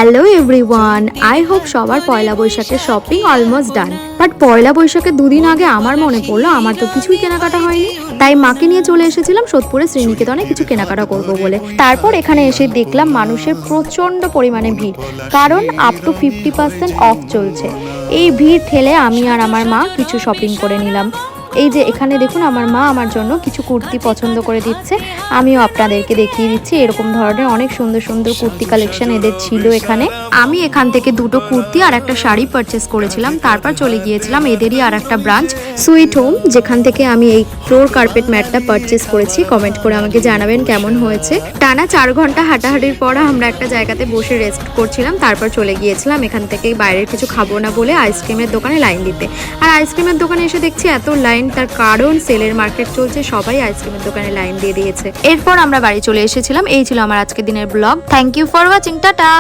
Hello everyone, I hope সবার পয়লা বৈশাখের shopping almost done. But পয়লা বৈশাখের দুদিন আগে আমার মনে পড়লো আমার তো কিছুই কেনাকাটা হয়নি। তাই মাকে নিয়ে চলে এসেছিলাম সোদপুরে শ্রীনিকেতনে কিছু কেনাকাটা করব বলে। তারপর এখানে এসে দেখলাম মানুষের প্রচণ্ড পরিমাণে ভিড়, কারণ আপ টু 50% অফ চলছে। এই ভিড় ঠেলে আমি আর আমার মা কিছু শপিং করে নিলাম। এই যে এখানে দেখুন, আমার মা আমার জন্য কিছু কুর্তি পছন্দ করে দিচ্ছে, আমিও আপনাদেরকে দেখিয়ে দিচ্ছি। এরকম ধরনের অনেক সুন্দর সুন্দর কুর্তি কালেকশন এদের ছিল এখানে। আমি এখান থেকে দুটো কুর্তি আর একটা শাড়ি পারচেস করেছিলাম। তারপর চলে গিয়েছিলাম এদেরই আর একটা ব্রাঞ্চ সুইট হোম, যেখান থেকে আমি এই ফ্লোর কার্পেট ম্যাটটা পারচেস করেছি। কমেন্ট করে আমাকে জানাবেন কেমন হয়েছে। টানা 4 ঘন্টা হাঁটাহাঁটির পর আমরা একটা জায়গাতে বসে রেস্ট করছিলাম। তারপর চলে গিয়েছিলাম এখান থেকে বাইরের কিছু খাবো না বলে আইসক্রিমের দোকানে লাইন দিতে। আর আইসক্রিমের দোকানে এসে দেখছি এত লাইন, তার কারণ সেলের মার্কেট চলছে, সবাই আইসক্রিমের দোকানে লাইন দিয়ে দিয়েছে। এরপর আমরা বাড়ি চলে এসেছিলাম। এই ছিল আমার আজকের দিনের blog. Thank you for watching, tata.